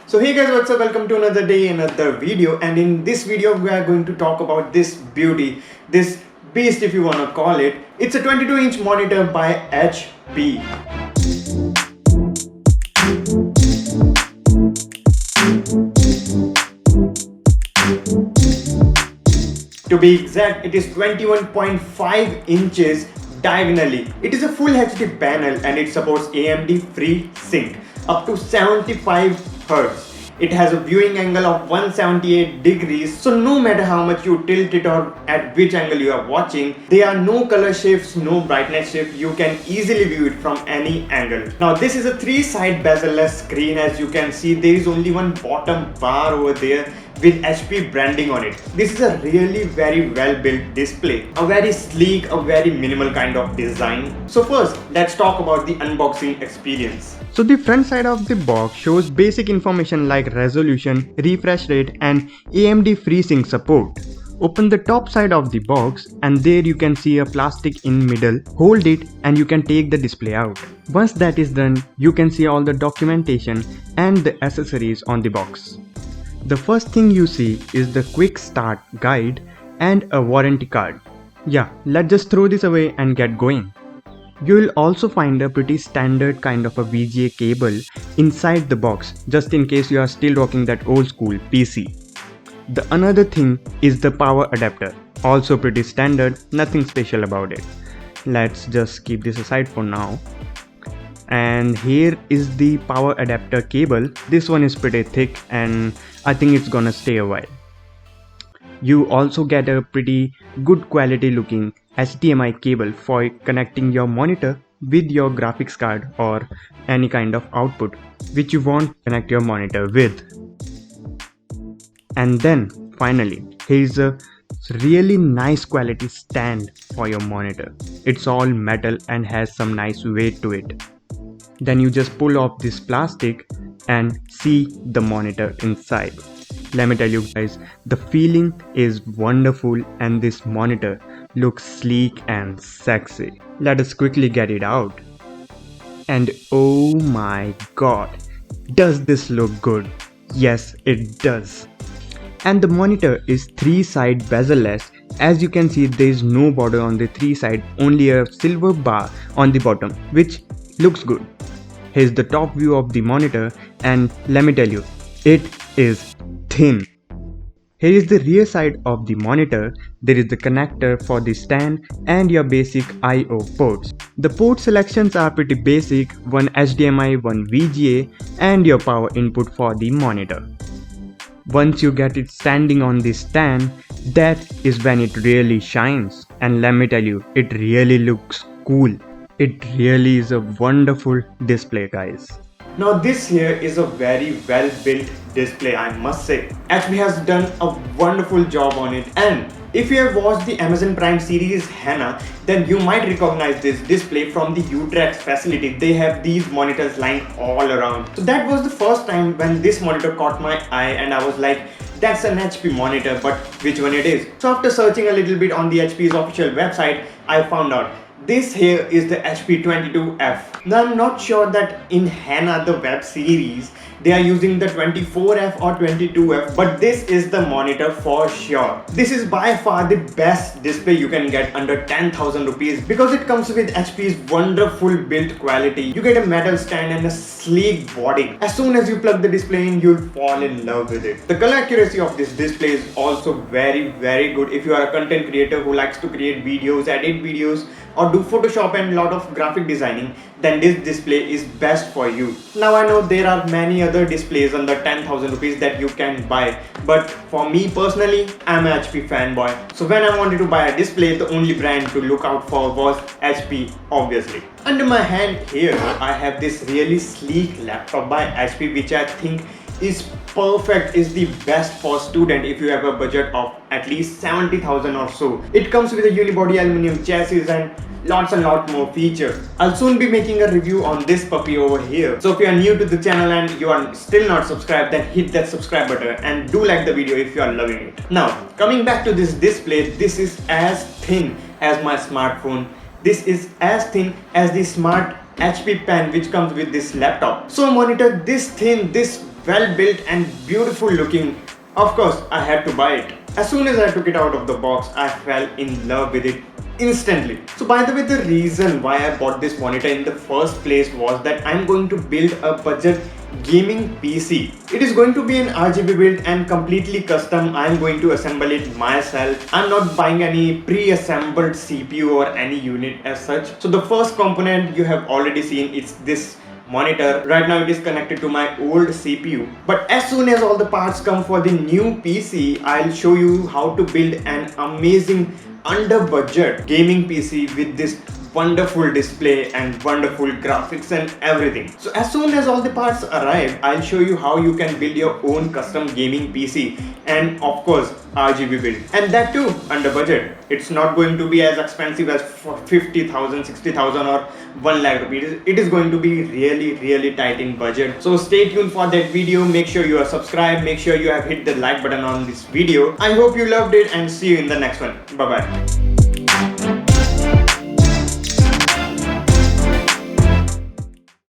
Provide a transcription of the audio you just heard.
So hey guys, what's up? Welcome to another day, another video, and in this video we are going to talk about this beauty, this beast if you wanna call it. It's a 22-inch monitor by HP. To be exact, it is 21.5 inches diagonally. It is a full HD panel and it supports AMD FreeSync up to 75 Hz. It has a viewing angle of 178 degrees, so no matter how much you tilt it or at which angle you are watching, there are no color shifts, no brightness shift. You can easily view it from any angle. Now this is a 3-side bezel-less screen. As you can see, there is only one bottom bar over there with HP branding on it. This is a really very well built display, a very sleek, a very minimal kind of design. So first, let's talk about the unboxing experience. So the front side of the box shows basic information like resolution, refresh rate and AMD FreeSync support. Open the top side of the box and there you can see a plastic in middle. Hold it and you can take the display out. Once that is done, you can see all the documentation and the accessories on the box. The first thing you see is the quick start guide and a warranty card. Yeah, let's just throw this away and get going. You will also find a pretty standard kind of a VGA cable inside the box, just in case you are still rocking that old school PC. The another thing is the power adapter, also pretty standard, nothing special about it. Let's just keep this aside for now. And here is the power adapter cable. This one is pretty thick and I think it's gonna stay a while. You also get a pretty good quality looking Hdmi cable for connecting your monitor with your graphics card or any kind of output which you want to connect your monitor with. And then finally, here's a really nice quality stand for your monitor. It's all metal and has some nice weight to it. Then you just pull off this plastic and see the monitor inside. Let me tell you guys, the feeling is wonderful and this monitor looks sleek and sexy. Let us quickly get it out. And oh my god, does this look good? Yes, it does. And the monitor is 3-side bezel-less. As you can see, there is no border on the 3 side, only a silver bar on the bottom, which looks good. Here's the top view of the monitor and let me tell you, it is thin. Here is the rear side of the monitor. There is the connector for the stand and your basic I/O ports. The port selections are pretty basic, one HDMI, one VGA and your power input for the monitor. Once you get it standing on the stand, that is when it really shines. And let me tell you, it really looks cool. It really is a wonderful display, guys. Now this here is a very well built display, I must say. HP has done a wonderful job on it, and if you have watched the Amazon Prime series Hannah, then you might recognize this display from the UTREX facility. They have these monitors lying all around. So that was the first time when this monitor caught my eye and I was like, that's an HP monitor, but which one it is? So after searching a little bit on the HP's official website, I found out this here is the HP 22F. Now I'm not sure that in Hannah, the web series, they are using the 24F or 22F, but this is the monitor for sure. This is by far the best display you can get under 10,000 rupees because it comes with HP's wonderful build quality. You get a metal stand and a sleek body. As soon as you plug the display in, you'll fall in love with it. The color accuracy of this display is also very good. If you are a content creator who likes to create videos, edit videos, or do Photoshop and a lot of graphic designing, then this display is best for you. Now I know there are many other displays under 10,000 rupees that you can buy, but for me personally, I'm an HP fanboy. So when I wanted to buy a display, the only brand to look out for was HP, obviously. Under my hand here, I have this really sleek laptop by HP, which I think is perfect, is the best for student if you have a budget of at least 70,000 or so. It comes with a unibody aluminum chassis and lots more features. I'll soon be making a review on this puppy over here. So if you are new to the channel and you are still not subscribed, then hit that subscribe button and do like the video if you are loving it. Now coming back to this display, this is as thin as my smartphone. This is as thin as the smart HP pen which comes with this laptop. So a monitor this thin, this well built and beautiful looking. Of course, I had to buy it. As soon as I took it out of the box, I fell in love with it instantly. So by the way, the reason why I bought this monitor in the first place was that I'm going to build a budget gaming PC. It is going to be an RGB build and completely custom. I'm going to assemble it myself. I'm not buying any pre-assembled CPU or any unit as such. So the first component you have already seen, it's this monitor. Right now it is connected to my old CPU, but as soon as all the parts come for the new PC, I'll show you how to build an amazing under budget gaming PC with this wonderful display and wonderful graphics and everything. So as soon as all the parts arrive, I'll show you how you can build your own custom gaming PC and of course RGB build, and that too under budget. It's not going to be as expensive as 50,000, 60,000 or 1 lakh rupees. It is going to be really tight in budget. So stay tuned for that video. Make sure you are subscribed. Make sure you have hit the like button on this video. I hope you loved it and see you in the next one. Bye bye.